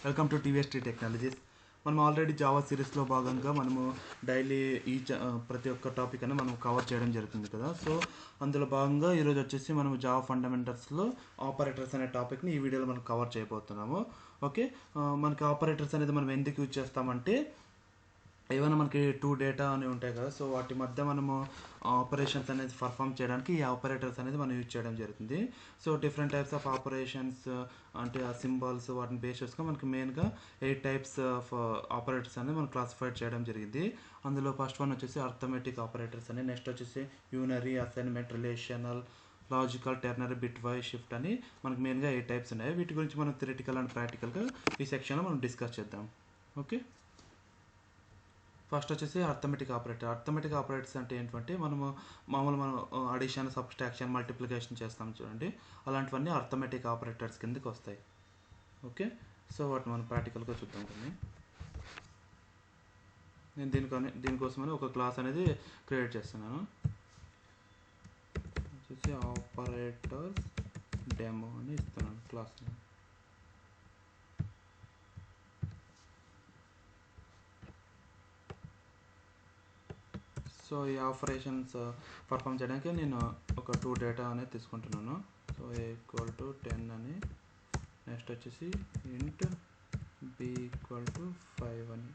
Welcome to Tvs Tree Technologies. మనం already Java సిరీస్లో భాగంగా మనము డైలీ ప్రతి ఒక్క టాపిక్ అని మనం కవర్ చేయడం జరుగుతుంది కదా. సో అందులో భాగంగా ఈరోజు వచ్చేసి మనం జావా ఫండమెంటల్స్లో ఆపరేటర్స్ అనే టాపిక్ని ఈ వీడియోలో మనం కవర్ చేయబోతున్నాము. ఓకే, మనకి ఆపరేటర్స్ అనేది మనం ఎందుకు యూజ్ చేస్తామంటే ఏమైనా మనకి టూ డేటా అని ఉంటాయి కదా, సో వాటి మధ్య మనము ఆపరేషన్స్ అనేది పర్ఫామ్ చేయడానికి ఈ ఆపరేటర్స్ అనేది మనం యూజ్ చేయడం జరుగుతుంది. So different types of operations అంటే ఆ సింబల్స్ వాటిని బేస్ చేసుకొని మనకి మెయిన్గా 8 టైప్స్ ఆఫ్ ఆపరేటర్స్ అనేది మనం క్లాసిఫై చేయడం జరిగింది. అందులో ఫస్ట్ వన్ వచ్చేసి అర్థమెటిక్ ఆపరేటర్స్ అని, నెక్స్ట్ వచ్చేసి unary, assignment, relational, logical, ternary, bitwise, shift అని మనకి మెయిన్గా 8 టైప్స్ ఉన్నాయి. వీటి గురించి మనం థియరిటికల్ అండ్ ప్రాక్టికల్గా ఈ సెక్షన్లో మనం డిస్కస్ చేద్దాం. ఓకే, ఫస్ట్ వచ్చేసి అర్థమెటిక్ ఆపరేటర్స్ అంటే ఏంటంటే మనం అడిషన్, సబ్స్ట్రాక్షన్, మల్టిప్లికేషన్ చేస్తాం చూడండి, అలాంటివన్నీ అర్థమెటిక్ ఆపరేటర్స్ కిందకి వస్తాయి. ఓకే, సో వాటిని మనం ప్రాక్టికల్గా చూద్దాం. కొన్ని నేను దీనికోసమని ఒక క్లాస్ అనేది క్రియేట్ చేస్తున్నాను. వచ్చేసి ఆపరేటర్స్ డెమో అని ఇస్తున్నాను క్లాస్ని. సో ఈ ఆపరేషన్స్ పర్ఫామ్ చేయడానికి నేను ఒక 2 డేటా అనేది తీసుకుంటున్నాను. సో a=10 అని, నెక్స్ట్ వచ్చేసి int b=5 అని.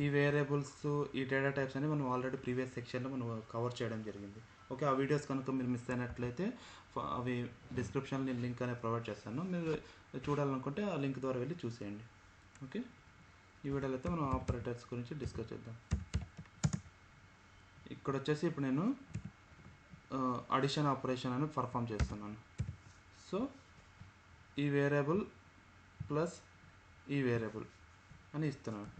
ఈ వేరియబుల్స్, ఈ డేటా టైప్స్ అని మనం ఆల్రెడీ ప్రీవియస్ సెక్షన్లో మనం కవర్ చేయడం జరిగింది. ఓకే, ఆ వీడియోస్ కనుక మీరు మిస్ అయినట్లయితే అవి డిస్క్రిప్షన్లో నేను లింక్ అనేది ప్రొవైడ్ చేస్తాను, మీరు చూడాలనుకుంటే ఆ లింక్ ద్వారా వెళ్ళి చూసేయండి. ఓకే, ఈ వీడియోలో అయితే మనం ఆపరేటర్స్ గురించి డిస్కస్ చేద్దాం. ఇక్కడ వచ్చేసి ఇప్పుడు నేను అడిషన్ ఆపరేషన్ అని పర్ఫామ్ చేస్తున్నాను. సో ఈ వేరియబుల్ ప్లస్ ఈ వేరియబుల్ అని ఇస్తున్నాను.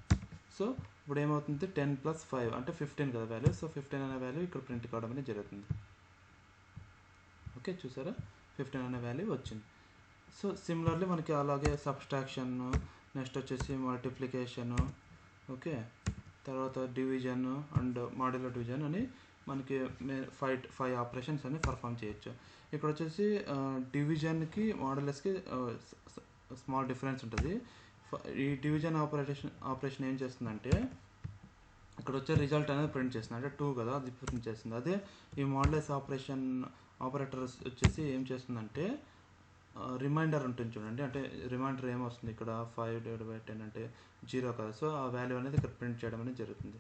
సో ఇప్పుడు ఏమవుతుంది, 10 + 5 అంటే 15 కదా వాల్యూ. సో 15 అనే వాల్యూ ఇక్కడ ప్రింట్ కావడం అనేది జరుగుతుంది. ఓకే, చూసారా, 15 అనే వాల్యూ వచ్చింది. సో సిమిలర్లీ మనకి అలాగే సబ్స్ట్రాక్షన్, నెక్స్ట్ వచ్చేసి మల్టిప్లికేషను, ఓకే, తర్వాత డివిజన్ అండ్ మాడ్యులర్ డివిజన్ అని మనకి 5 ఆపరేషన్స్ అని పర్ఫామ్ చేయొచ్చు. ఇక్కడ వచ్చేసి డివిజన్కి మాడ్యులస్కి స్మాల్ డిఫరెన్స్ ఉంటుంది. ఈ డివిజన్ ఆపరేషన్ ఏం చేస్తుందంటే ఇక్కడ వచ్చే రిజల్ట్ అనేది ప్రింట్ చేస్తుంది, అంటే 2 కదా, అది ప్రింట్ చేస్తుంది. అదే ఈ మాడ్యులస్ ఆపరేటర్ వచ్చేసి ఏం చేస్తుందంటే రిమైండర్ ఉంటుంది చూడండి, అంటే రిమైండర్ ఏమొస్తుంది ఇక్కడ 5/10 అంటే 0 కదా, సో ఆ వాల్యూ అనేది ఇక్కడ ప్రింట్ చేయడం అనేది జరుగుతుంది.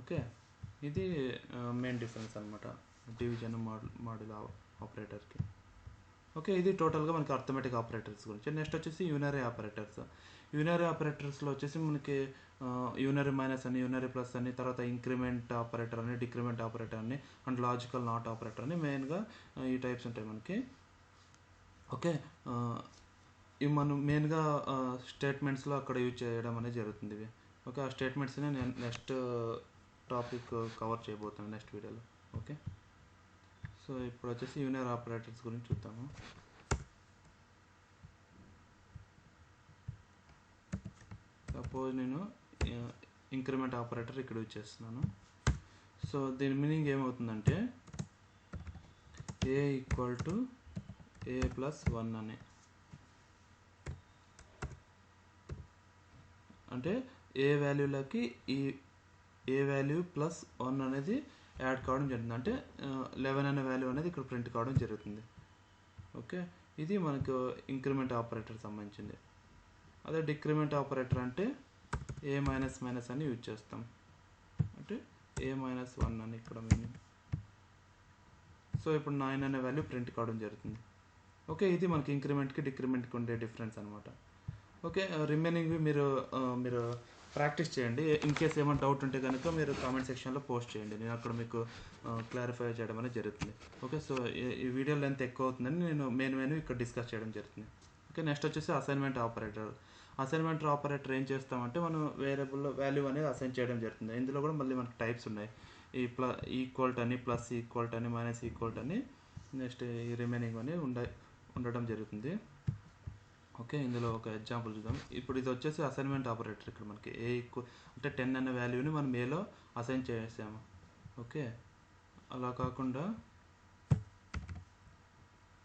ఓకే, ఇది మెయిన్ డిఫరెన్స్ అనమాట డివిజన్ మాడ్యులర్ ఆపరేటర్కి. ఓకే, ఇది టోటల్గా మనకి అర్థమెటిక్ ఆపరేటర్స్ గురించి. నెక్స్ట్ వచ్చేసి యూనరీ ఆపరేటర్స్లో వచ్చేసి మనకి యూనరీ మైనస్ అని, యూనరీ ప్లస్ అని, తర్వాత ఇంక్రిమెంట్ ఆపరేటర్ అని, డిక్రిమెంట్ ఆపరేటర్ అని, అండ్ లాజికల్ నాట్ ఆపరేటర్ అని మెయిన్గా ఈ టైప్స్ ఉంటాయి మనకి. ఓకే, ఇవి మనం మెయిన్గా స్టేట్మెంట్స్లో అక్కడ యూజ్ చేయడం అనేది జరుగుతుంది ఇవి. ఓకే, ఆ స్టేట్మెంట్స్ని నేను నెక్స్ట్ టాపిక్ కవర్ చేయబోతున్నాను నెక్స్ట్ వీడియోలో. ఓకే, సో ఇప్పుడు వచ్చేసి యూనరీ ఆపరేటర్స్ గురించి చూద్దాము. సపోజ్ నేను ఇంక్రిమెంట్ ఆపరేటర్ ఇక్కడ యూజ్ చేస్తున్నాను. సో దీని మీనింగ్ ఏమవుతుందంటే a=a+1 అని, అంటే ఏ వాల్యూలకి ఈ ఏ వాల్యూ +1 అనేది యాడ్ కావడం జరుగుతుంది, అంటే 11 అనే వాల్యూ అనేది ఇక్కడ ప్రింట్ కావడం జరుగుతుంది. ఓకే, ఇది మనకు ఇంక్రిమెంట్ ఆపరేటర్ సంబంధించింది. అదే డిక్రిమెంట్ ఆపరేటర్ అంటే a మైనస్ అని యూజ్ చేస్తాం, అంటే a-1 అని ఇక్కడ మీనింగ్. సో ఇప్పుడు 9 అనే వాల్యూ ప్రింట్ కావడం జరుగుతుంది. ఓకే, ఇది మనకి ఇంక్రిమెంట్కి డిక్రిమెంట్కి ఉండే డిఫరెన్స్ అనమాట. ఓకే, రిమైనింగ్ మీరు ప్రాక్టీస్ చేయండి. ఇన్ కేస్ ఏమైనా డౌట్ ఉంటే కనుక మీరు కామెంట్ సెక్షన్లో పోస్ట్ చేయండి, నేను అక్కడ మీకు క్లారిఫై చేయడం అనేది జరుగుతుంది. ఓకే, సో ఈ వీడియో లెంత్ ఎక్కువ అవుతుందని నేను మెయిన్ ఇక్కడ డిస్కస్ చేయడం జరుగుతుంది. ఓకే, నెక్స్ట్ వచ్చేసి అసైన్మెంట్ ఆపరేటర్ ఏం చేస్తామంటే మనం వేరియబుల్లో వాల్యూ అనేది అసైన్ చేయడం జరుగుతుంది. ఇందులో కూడా మళ్ళీ మనకి టైప్స్ ఉన్నాయి, ఈ ఈక్వల్ అని, ప్లస్ ఈక్వల్ అని, మైనస్ ఈక్వల్ అని, నెక్స్ట్ ఈ రిమైనింగ్ అని ఉండడం జరుగుతుంది. ఓకే, ఇందులో ఒక ఎగ్జాంపుల్ చూద్దాం. ఇప్పుడు ఇది వచ్చేసి అసైన్మెంట్ ఆపరేటర్. ఇక్కడ మనకి అంటే 10 అనే వాల్యూని మనం ఏలో అసైన్ చేసాము. ఓకే, అలా కాకుండా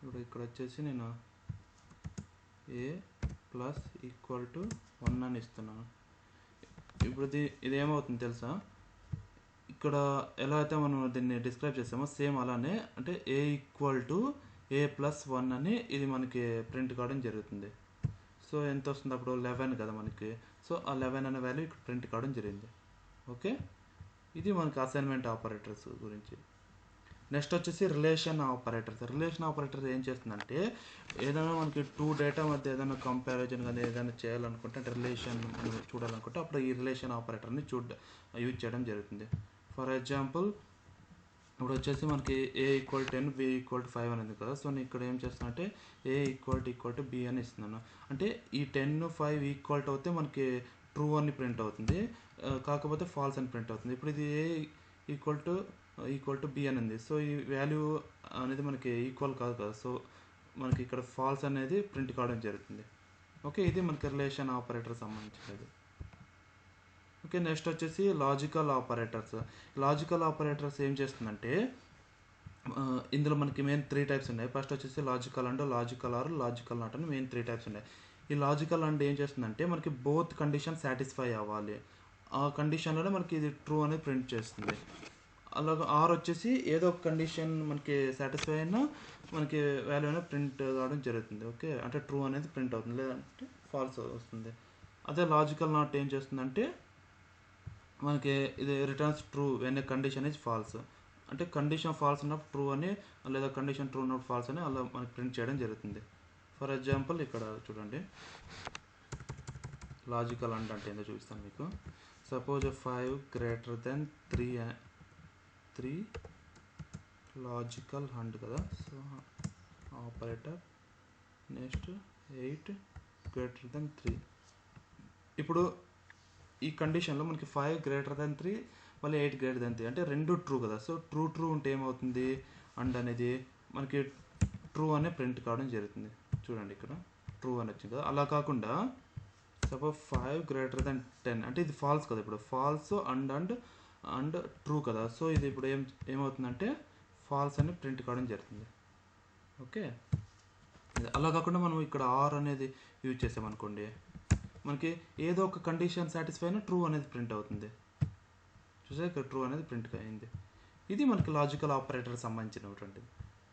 ఇప్పుడు ఇక్కడ వచ్చేసి నేను a ప్లస్ ఈక్వల్ టు 1 అని ఇస్తున్నాను. ఇప్పుడు ఇదేమవుతుంది తెలుసా, ఇక్కడ ఎలా అయితే మనం దీన్ని డిస్క్రైబ్ చేసామో సేమ్ అలానే, అంటే ఏ ఈక్వల్ టు ఏ ప్లస్ 1 అని ఇది మనకి ప్రింట్ కావడం జరుగుతుంది. సో ఎంత వస్తుంది అప్పుడు 11 కదా మనకి. సో ఆ 11 అనే వాల్యూ ఇక్కడ ప్రింట్ కావడం జరిగింది. ఓకే, ఇది మనకి అసైన్మెంట్ ఆపరేటర్స్ గురించి. నెక్స్ట్ వచ్చేసి రిలేషన్ ఆపరేటర్స్. రిలేషన్ ఆపరేటర్ ఏం చేస్తుందంటే, ఏదైనా మనకి టూ డేటా మధ్య ఏదైనా కంపారిజన్ కానీ ఏదైనా చేయాలనుకుంటే, అంటే రిలేషన్ చూడాలనుకుంటే అప్పుడు ఈ రిలేషన్ ఆపరేటర్ని యూజ్ చేయడం జరుగుతుంది. ఫర్ ఎగ్జాంపుల్ ఇప్పుడు వచ్చేసి మనకి ఏ ఈక్వల్ 10 బి ఈక్వల్ 5 అనేది కదా. సో నేను ఇక్కడ ఏం చేస్తానంటే ఏ ఈక్వల్ టు బి అని ఇస్తున్నాను. అంటే ఈ 10 5 ఈక్వల్ అవుతే మనకి ట్రూ అని ప్రింట్ అవుతుంది, కాకపోతే ఫాల్స్ అని ప్రింట్ అవుతుంది. ఇప్పుడు ఇది ఏ ఈక్వల్ టు బి అని ఉంది. సో ఈ వాల్యూ అనేది మనకి ఈక్వల్ కాదు కదా. సో మనకి ఇక్కడ ఫాల్స్ అనేది ప్రింట్ కావడం జరుగుతుంది. ఓకే, ఇది మనకి రిలేషన్ ఆపరేటర్ సంబంధించినది. ఓకే, నెక్స్ట్ వచ్చేసి లాజికల్ ఆపరేటర్స్. లాజికల్ ఆపరేటర్స్ ఏం చేస్తుందంటే, ఇందులో మనకి మెయిన్ 3 టైప్స్ ఉన్నాయి. ఫస్ట్ వచ్చేసి logical and, logical are, logical not అని మెయిన్ 3 టైప్స్ ఉన్నాయి. ఈ లాజికల్ అండ్ ఏం చేస్తుందంటే మనకి బోత్ కండిషన్ సాటిస్ఫై అవ్వాలి, ఆ కండిషన్లోనే మనకి ఇది ట్రూ అనేది ప్రింట్ చేస్తుంది. అలాగే ఆర్ వచ్చేసి ఏదో ఒక కండిషన్ మనకి సాటిస్ఫై అయినా మనకి వాల్యూ అనేది ప్రింట్ కావడం జరుగుతుంది. ఓకే, అంటే ట్రూ అనేది ప్రింట్ అవుతుంది, లేదంటే ఫాల్స్ వస్తుంది. అదే లాజికల్ నాట్ ఏం చేస్తుందంటే మనకి ఇది returns true when a condition is false. అంటే కండిషన్ ఫాల్స్ ఉన్నప్పుడు ట్రూ అని, లేదా కండిషన్ ట్రూ ఉన్నప్పుడు ఫాల్స్ అని అలా మనకి ప్రింట్ చేయడం జరుగుతుంది. ఫర్ ఎగ్జాంపుల్ ఇక్కడ చూడండి, లాజికల్ అండ్ అంటే ఏంటో చూపిస్తాను మీకు. Suppose 5 greater than 3 logical and కదా. So operator next 8 greater than 3. ఇప్పుడు ఈ కండిషన్లో మనకి 5 greater than 3 మళ్ళీ 8 greater than 3 అంటే రెండు ట్రూ కదా. సో ట్రూ ఉంటే ఏమవుతుంది, అండ్ అనేది మనకి ట్రూ అనే ప్రింట్ కావడం జరుగుతుంది. చూడండి ఇక్కడ ట్రూ అని వచ్చింది కదా. అలా కాకుండా సపోజ్ 5 greater than 10 అంటే ఇది ఫాల్స్ కదా. ఇప్పుడు ఫాల్స్ అండ్ ట్రూ కదా. సో ఇది ఇప్పుడు ఏమవుతుందంటే ఫాల్స్ అని ప్రింట్ కావడం జరుగుతుంది. ఓకే, అలా కాకుండా మనం ఇక్కడ ఆర్ అనేది యూజ్ చేసామనుకోండి, మనకి ఏదో ఒక కండిషన్ సాటిస్ఫై అయినా ట్రూ అనేది ప్రింట్ అవుతుంది. చూసా ఇక్కడ ట్రూ అనేది ప్రింట్ అయింది. ఇది మనకి లాజికల్ ఆపరేటర్ సంబంధించినటువంటిది.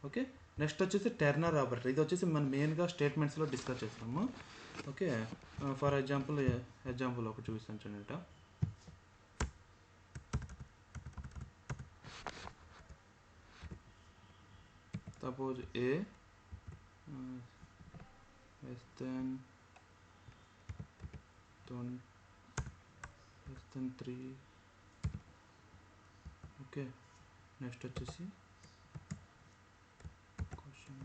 ఓకే, నెక్స్ట్ వచ్చేసి టెర్నర్ ఆపరేటర్. ఇది వచ్చేసి మనం మెయిన్గా స్టేట్మెంట్స్లో డిస్కస్ చేస్తాము. ఓకే, ఫర్ ఎగ్జాంపుల్ ఒకటి చూపిస్తాను చూడండి. సపోజ్ ఏ less than 3. ఓకే, నెక్స్ట్ వచ్చేసి క్వశ్చన్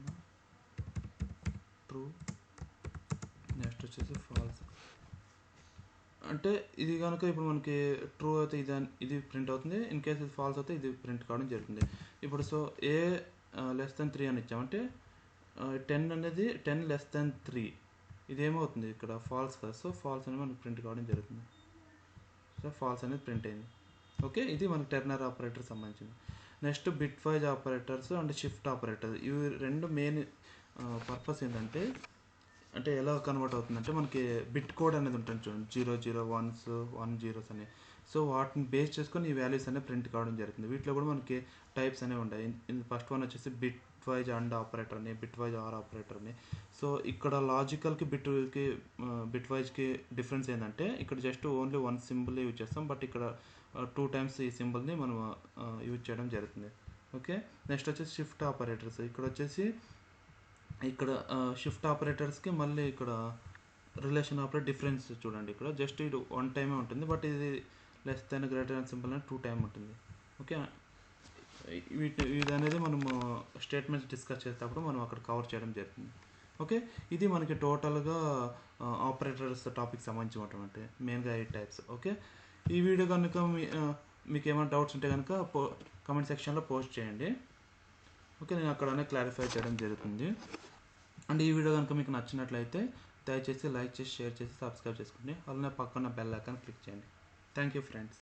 ట్రూ, నెక్స్ట్ వచ్చేసి ఫాల్స్. అంటే ఇది కనుక ఇప్పుడు మనకి ట్రూ అయితే ఇది ప్రింట్ అవుతుంది, ఇన్ కేస్ ఇది ఫాల్స్ అయితే ఇది ప్రింట్ కావడం జరుగుతుంది. ఇప్పుడు సో ఏ less than 3 అని ఇచ్చామంటే 10 అనేది 10 less than 3 ఇదేమవుతుంది ఇక్కడ ఫాల్స్ కదా. సో ఫాల్స్ అనేది మనకి ప్రింట్ కావడం జరుగుతుంది. సో ఫాల్స్ అనేది ప్రింట్ అయింది. ఓకే, ఇది మనకి టెర్నర్ ఆపరేటర్ సంబంధించింది. Next bit wise operators and shift operator. ఇవి రెండు మెయిన్ పర్పస్ ఏంటంటే, అంటే ఎలా కన్వర్ట్ అవుతుందంటే మనకి బిట్ కోడ్ అనేది ఉంటుంది చూడండి, 0 1s 1 zeros అని. సో వాటిని బేస్ చేసుకొని ఈ వాల్యూస్ అనేవి ప్రింట్ కావడం జరుగుతుంది. వీటిలో కూడా మనకి టైప్స్ అనేవి ఉంటాయి. ఫస్ట్ వన్ వచ్చేసి బిట్ వైజ్ అండ్ ఆపరేటర్ అని, బిట్ వైజ్ ఆర్ ఆపరేటర్ అని. సో ఇక్కడ లాజికల్కి బిట్ వైజ్కి డిఫరెన్స్ ఏంటంటే, ఇక్కడ just only one symbol use చేస్తాం, బట్ ఇక్కడ 2 times ఈ సింబల్ని మనం యూజ్ చేయడం జరుగుతుంది. ఓకే, నెక్స్ట్ వచ్చేసి షిఫ్ట్ ఆపరేటర్స్. ఇక్కడ షిఫ్ట్ ఆపరేటర్స్కి మళ్ళీ ఇక్కడ రిలేషన్ ఆపరేటర్ డిఫరెన్స్ చూడండి. ఇక్కడ జస్ట్ ఇది 1 time ఉంటుంది, బట్ ఇది less than greater than symbol అనేది 2 times ఉంటుంది. ఓకే, ఇది అనేది మనము స్టేట్మెంట్స్ డిస్కస్ చేసేటప్పుడు మనం అక్కడ కవర్ చేయడం జరుగుతుంది. ఓకే, ఇది మనకి టోటల్గా ఆపరేటర్స్ టాపిక్ సంబంధించినటువంటి మెయిన్గా 8 types. ఓకే, ఈ వీడియో కనుక మీకు ఏమైనా డౌట్స్ ఉంటే కనుక కామెంట్ సెక్షన్లో పోస్ట్ చేయండి. ఓకే, నేను అక్కడనే క్లారిఫై చేయడం జరుగుతుంది. అండ్ ఈ వీడియో కనుక మీకు నచ్చినట్లయితే దయచేసి లైక్ చేసి, షేర్ చేసి, సబ్స్క్రైబ్ చేసుకోండి. అలానే పక్కన బెల్ ఐకాన్ క్లిక్ చేయండి. Thank you friends.